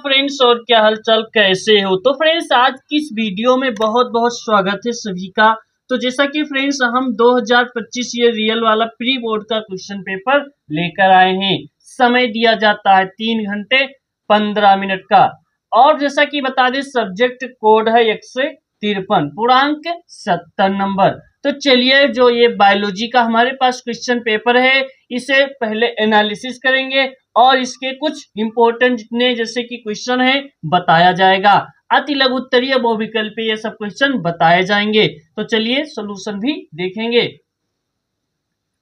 Friends, और क्या हालचाल, कैसे हो? तो फ्रेंड्स, आज की इस वीडियो में बहुत बहुत स्वागत है सभी का। तो जैसा कि फ्रेंड्स, हम 2025 ये रियल वाला प्री बोर्ड का क्वेश्चन पेपर लेकर आए हैं। समय दिया जाता है 3 घंटे 15 मिनट का। और जैसा कि बता दें, सब्जेक्ट कोड है 153, पूर्णांक 70 नंबर। तो चलिए, जो ये बायोलॉजी का हमारे पास क्वेश्चन पेपर है, इसे पहले एनालिसिस करेंगे और इसके कुछ इंपॉर्टेंट जितने जैसे कि क्वेश्चन है बताया जाएगा। अति लघु उत्तरीय बहुविकल्पीय ये सब क्वेश्चन बताए जाएंगे। तो चलिए सॉल्यूशन भी देखेंगे।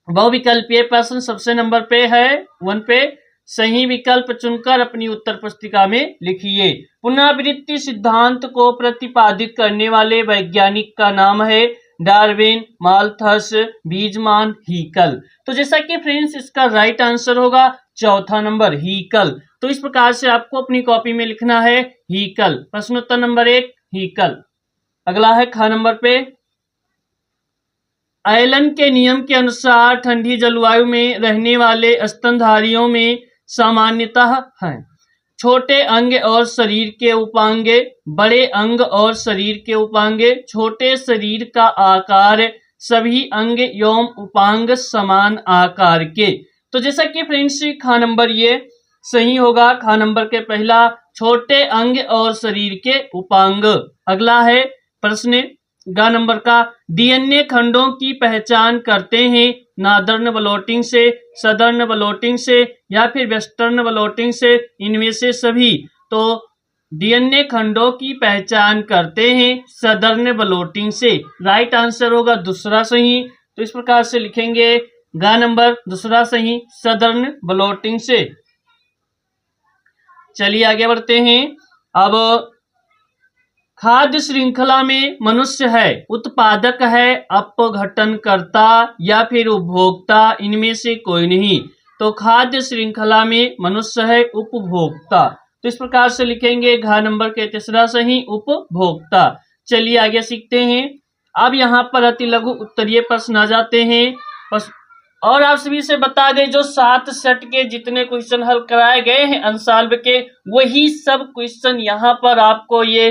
बहुविकल्पीय प्रश्न सबसे नंबर पे है 1 पे। सही विकल्प चुनकर अपनी उत्तर पुस्तिका में लिखिए। पुनरावृत्ति सिद्धांत को प्रतिपादित करने वाले वैज्ञानिक का नाम है डार्विन, माल्थस, बीजमान, हीकल। तो जैसा कि फ्रेंड्स, इसका राइट आंसर होगा चौथा नंबर हीकल। तो इस प्रकार से आपको अपनी कॉपी में लिखना है हीकल। प्रश्नोत्तर नंबर 1 हीकल। अगला है ख नंबर पे। एलन के नियम के अनुसार ठंडी जलवायु में रहने वाले स्तनधारियों में सामान्यतः हैं छोटे अंग और शरीर के उपांगे, बड़े अंग और शरीर के उपांगे, छोटे शरीर का आकार, सभी अंग एवं उपांग समान आकार के। तो जैसा कि फ्रेंड्स, ख नंबर ये सही होगा। ख नंबर के पहला छोटे अंग और शरीर के उपांग। अगला है प्रश्न ग नंबर का। डीएनए खंडों की पहचान करते हैं नॉर्दर्न ब्लॉटिंग से, सदर्न ब्लॉटिंग से या फिर वेस्टर्न ब्लॉटिंग से, इनमें से सभी। तो डीएनए खंडों की पहचान करते हैं सदर्न ब्लॉटिंग से। राइट आंसर होगा दूसरा सही। तो इस प्रकार से लिखेंगे ग नंबर दूसरा सही, सदर्न ब्लॉटिंग से। चलिए आगे बढ़ते हैं। अब खाद्य श्रृंखला में मनुष्य है उत्पादक है, अपघटनकर्ता या फिर उपभोक्ता, इनमें से कोई नहीं। तो खाद्य श्रृंखला में मनुष्य है उपभोक्ता। तो इस प्रकार से लिखेंगे घ नंबर के तीसरा सही, उपभोक्ता। चलिए आगे सीखते हैं। अब यहाँ पर अति लघु उत्तरीय प्रश्न आ जाते हैं। और आप सभी से बता दें, जो 7 सेट के जितने क्वेश्चन हल कराए गए हैं अनसॉल्व के, वही सब क्वेश्चन यहाँ पर आपको ये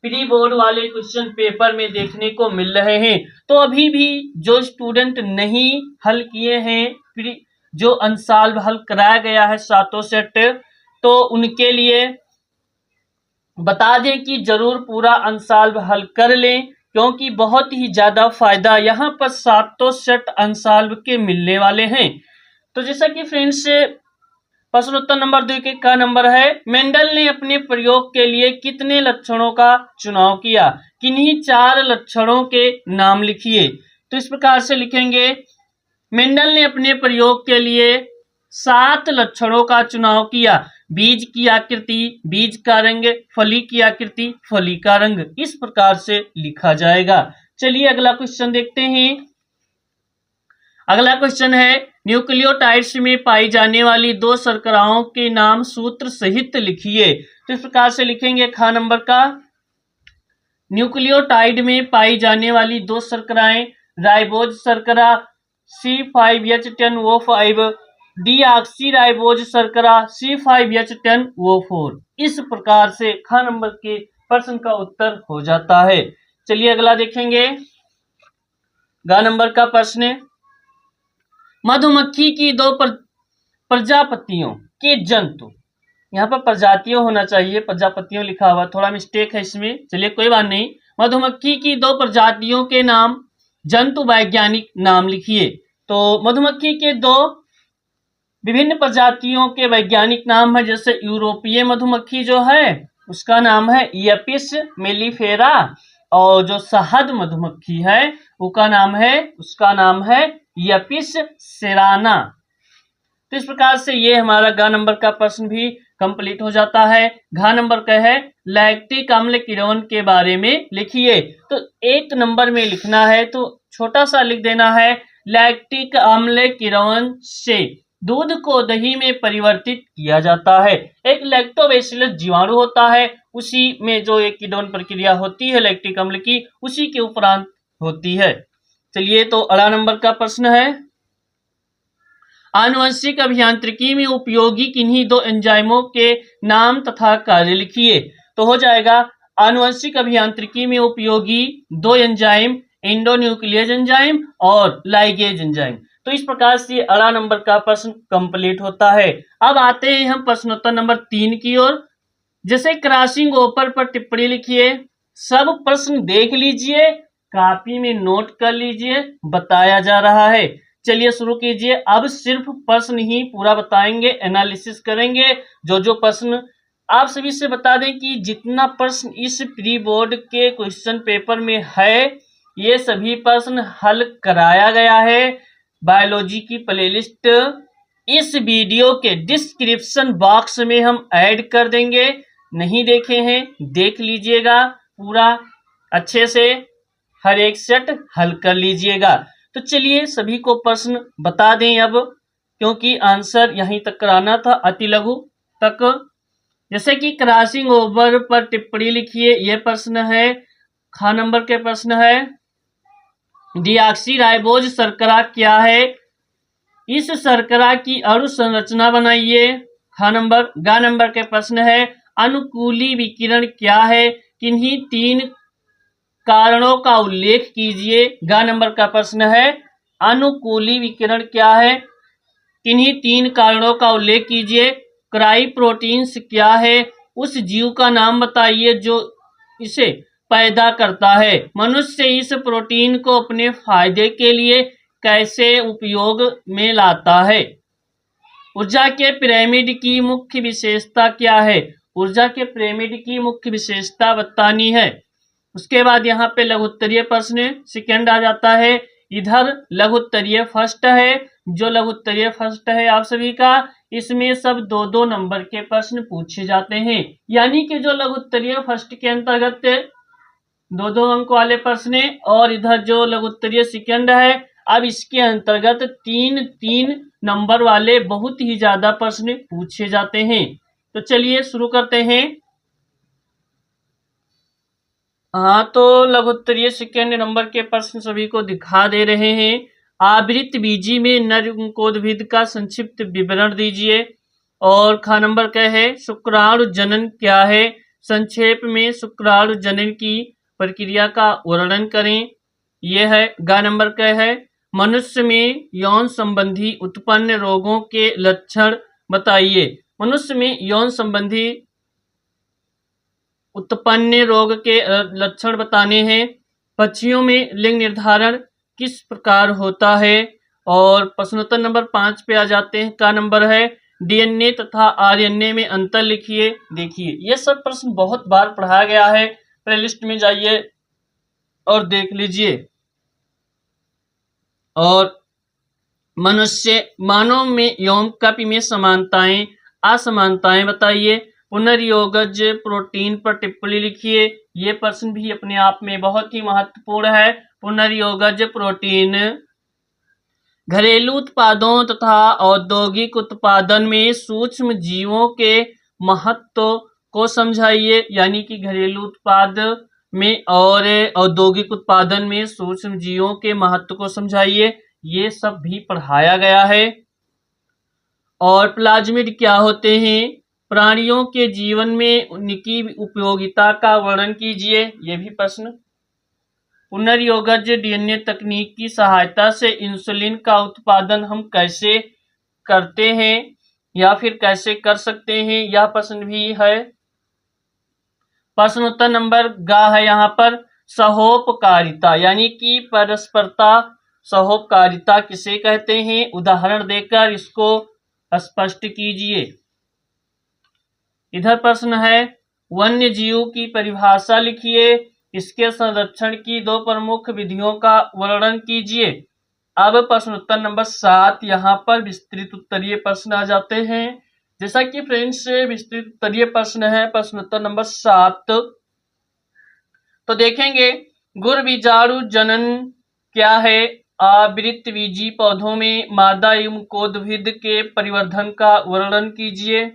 प्री बोर्ड वाले क्वेश्चन पेपर में देखने को मिल रहे हैं। तो अभी भी जो स्टूडेंट नहीं हल किए हैं, जो अनसॉल्व हल कराया गया है 7 सेट, तो उनके लिए बता दें कि जरूर पूरा अनसॉल्व हल कर लें, क्योंकि बहुत ही ज्यादा फायदा यहाँ पर 7 सेट अनसॉल्व के मिलने वाले हैं। तो जैसा कि फ्रेंड्स, प्रश्नोत्तर नंबर 2 के का नंबर है, मेंडल ने अपने प्रयोग के लिए कितने लक्षणों का चुनाव किया? किन्हीं 4 लक्षणों के नाम लिखिए। तो इस प्रकार से लिखेंगे, मेंडल ने अपने प्रयोग के लिए 7 लक्षणों का चुनाव किया। बीज की आकृति, बीज का रंग, फली की आकृति, फली का रंग, इस प्रकार से लिखा जाएगा। चलिए अगला क्वेश्चन देखते हैं। अगला क्वेश्चन है, न्यूक्लियोटाइड्स में पाई जाने वाली 2 शर्कराओं के नाम सूत्र सहित लिखिए। तो इस प्रकार से लिखेंगे ख नंबर का। न्यूक्लियोटाइड में पाई जाने वाली 2 शर्कराएं, राइबोज शर्करा C5H10O5, डीऑक्सीराइबोज शर्करा C5H10O4। इस प्रकार से ख नंबर के प्रश्न का उत्तर हो जाता है। चलिए अगला देखेंगे। ग नंबर का प्रश्न, मधुमक्खी की 2 प्रजापतियों के जंतु, यहाँ पर प्रजातियों होना चाहिए, प्रजापतियों लिखा हुआ, थोड़ा मिस्टेक है इसमें। चलिए कोई बात नहीं। मधुमक्खी की 2 प्रजातियों के नाम, जंतु वैज्ञानिक नाम लिखिए। तो मधुमक्खी के 2 विभिन्न प्रजातियों के वैज्ञानिक नाम है। जैसे यूरोपीय मधुमक्खी जो है उसका नाम है एपिस मेलिफेरा, और जो शहद मधुमक्खी है उसका नाम है एपिस सेराना। तो इस प्रकार से ये हमारा ग नंबर का प्रश्न भी कंप्लीट हो जाता है। घ नंबर का है, लैक्टिक अम्ल किण्वन के बारे में लिखिए। तो 1 नंबर में लिखना है तो छोटा सा लिख देना है, लैक्टिक अम्ल किण्वन से दूध को दही में परिवर्तित किया जाता है। एक लैक्टोबैसिलस जीवाणु होता है, उसी में जो एक किण्वन प्रक्रिया होती है लैक्टिक अम्ल की, उसी के उपरांत होती है। चलिए तो अगला नंबर का प्रश्न है, आनुवंशिक अभियांत्रिकी में उपयोगी किन्हीं दो एंजाइमों के नाम तथा कार्य लिखिए। तो हो जाएगा आनुवंशिक अभियांत्रिकी में उपयोगी दो एंजाइम, एंडोन्यूक्लियस एंजाइम और लाइगेज एंजाइम। तो इस प्रकार से 18 नंबर का प्रश्न कंप्लीट होता है। अब आते हैं हम प्रश्नोत्तर नंबर 3 की ओर। जैसे क्रॉसिंग ओवर पर टिप्पणी लिखिए। सब प्रश्न देख लीजिए, कॉपी में नोट कर लीजिए, बताया जा रहा है। चलिए शुरू कीजिए। अब सिर्फ प्रश्न ही पूरा बताएंगे, एनालिसिस करेंगे। जो जो प्रश्न आप सभी से बता दें कि जितना प्रश्न इस प्री बोर्ड के क्वेश्चन पेपर में है, ये सभी प्रश्न हल कराया गया है। बायोलॉजी की प्लेलिस्ट इस वीडियो के डिस्क्रिप्शन बॉक्स में हम ऐड कर देंगे। नहीं देखे हैं, देख लीजिएगा, पूरा अच्छे से हर एक सेट हल कर लीजिएगा। तो चलिए सभी को प्रश्न बता दें अब, क्योंकि आंसर यहीं तक कराना था, अति लघु तक। जैसे कि क्रॉसिंग ओवर पर टिप्पणी लिखिए, यह प्रश्न है। ख नंबर के प्रश्न है डीऑक्सीराइबोज शर्करा क्या है? इस शर्करा की अणु संरचना बनाइए। ख नंबर। ग नंबर के प्रश्न है अनुकूली विकिरण क्या है? किन्हीं 3 कारणों का उल्लेख कीजिए। ग नंबर का प्रश्न है अनुकूली विकिरण क्या है? किन्हीं 3 कारणों का उल्लेख कीजिए। क्राई प्रोटीन्स क्या है? उस जीव का नाम बताइए जो इसे पैदा करता है। मनुष्य इस प्रोटीन को अपने फायदे के लिए कैसे उपयोग में लाता है? ऊर्जा के पिरामिड की मुख्य विशेषता क्या है? ऊर्जा के पिरामिड की मुख्य विशेषता बतानी है। उसके बाद यहाँ पे लघुत्तरीय प्रश्न सेकंड आ जाता है। इधर लघुत्तरीय फर्स्ट है। जो लघुत्तरीय फर्स्ट है आप सभी का, इसमें सब 2-2 नंबर के प्रश्न पूछे जाते हैं। यानी कि जो लघुत्तरीय फर्स्ट के अंतर्गत 2-2 अंक वाले प्रश्न, और इधर जो लघुत्तरीय सेकंड है, अब इसके अंतर्गत 3-3 नंबर वाले बहुत ही ज्यादा प्रश्न पूछे जाते हैं। तो चलिए शुरू करते हैं। हाँ, तो लघुत्तरीय सेकंड नंबर के प्रश्न सभी को दिखा दे रहे हैं। आवृत बीजी में नरकोद्भिद का संक्षिप्त विवरण दीजिए। और ख नंबर क्या है शुक्राणु जनन क्या है? संक्षेप में शुक्राणु जनन की प्रक्रिया का वर्णन करें। यह है। ग नंबर क्या है मनुष्य में यौन संबंधी उत्पन्न रोगों के लक्षण बताइए। मनुष्य में यौन संबंधी उत्पन्न रोग के लक्षण बताने हैं। पक्षियों में लिंग निर्धारण किस प्रकार होता है? और प्रश्नोत्तर नंबर 5 पे आ जाते हैं। का नंबर है डीएनए तथा आरएनए में अंतर लिखिए। देखिए ये सब प्रश्न बहुत बार पढ़ाया गया है, प्लेलिस्ट में जाइए और देख लीजिए। और मानव में यौन कपि में समानताएं असमानताएं बताइए। पुनर्योगज प्रोटीन पर टिप्पणी लिखिए। ये प्रश्न भी अपने आप में बहुत ही महत्वपूर्ण है। पुनर्योगज प्रोटीन घरेलू उत्पादों तथा औद्योगिक उत्पादन में सूक्ष्म जीवों के महत्व को समझाइए। यानी कि घरेलू उत्पाद में और औद्योगिक उत्पादन में सूक्ष्म जीवों के महत्व को समझाइए। ये सब भी पढ़ाया गया है। और प्लाज्मिड क्या होते हैं? प्राणियों के जीवन में उनकी उपयोगिता का वर्णन कीजिए। ये भी प्रश्न। पुनर्योगज डीएनए तकनीक की सहायता से इंसुलिन का उत्पादन हम कैसे करते हैं या फिर कैसे कर सकते हैं, यह प्रश्न भी है। प्रश्नोत्तर नंबर ग है यहाँ पर सहोपकारिता यानी कि परस्परता। सहोपकारिता किसे कहते हैं? उदाहरण देकर इसको स्पष्ट कीजिए। इधर प्रश्न है वन्य जीव की परिभाषा लिखिए। इसके संरक्षण की 2 प्रमुख विधियों का वर्णन कीजिए। अब प्रश्नोत्तर नंबर 7 यहाँ पर विस्तृत उत्तरीय प्रश्न आ जाते हैं। जैसा कि फ्रेंड्स विस्तृत उत्तरीय प्रश्न है प्रश्नोत्तर नंबर 7, तो देखेंगे गुर बीजाणु जनन क्या है? आवृतबीजी पौधों में मादा युग्मकोद्भिद के परिवर्धन का वर्णन कीजिए।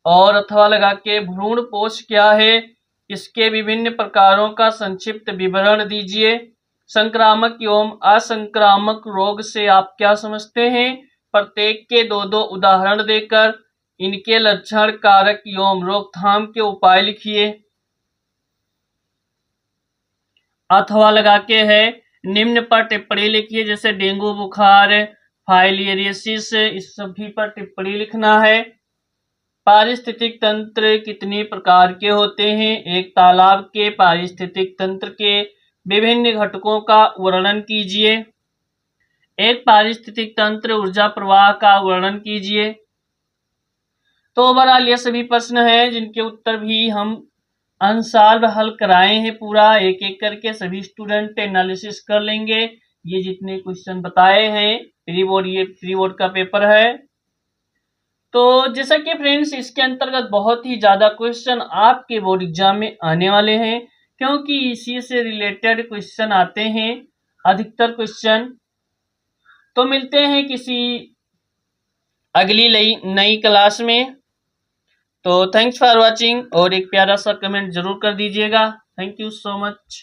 और अथवा लगा के भ्रूण पोष क्या है? इसके विभिन्न प्रकारों का संक्षिप्त विवरण दीजिए। संक्रामक एवं असंक्रामक रोग से आप क्या समझते हैं? प्रत्येक के दो दो उदाहरण देकर इनके लक्षण, कारक एवं रोकथाम के उपाय लिखिए। अथवा लगा के है निम्न पर टिप्पणी लिखिए, जैसे डेंगू बुखार, फाइलियरियसिस, इस सभी पर टिप्पणी लिखना है। पारिस्थितिक तंत्र कितने प्रकार के होते हैं? एक तालाब के पारिस्थितिक तंत्र के विभिन्न घटकों का वर्णन कीजिए। एक पारिस्थितिक तंत्र ऊर्जा प्रवाह का वर्णन कीजिए। तो ओवरऑल ये सभी प्रश्न हैं जिनके उत्तर भी हम अनसॉल्व हल कराए हैं, पूरा एक एक करके सभी स्टूडेंट एनालिसिस कर लेंगे। ये जितने क्वेश्चन बताए हैं प्री बोर्ड, ये प्री बोर्ड का पेपर है। तो जैसा कि फ्रेंड्स इसके अंतर्गत बहुत ही ज्यादा क्वेश्चन आपके बोर्ड एग्जाम में आने वाले हैं, क्योंकि इसी से रिलेटेड क्वेश्चन आते हैं अधिकतर क्वेश्चन। तो मिलते हैं किसी अगली नई क्लास में। तो थैंक्स फॉर वाचिंग, और एक प्यारा सा कमेंट जरूर कर दीजिएगा। Thank you so much.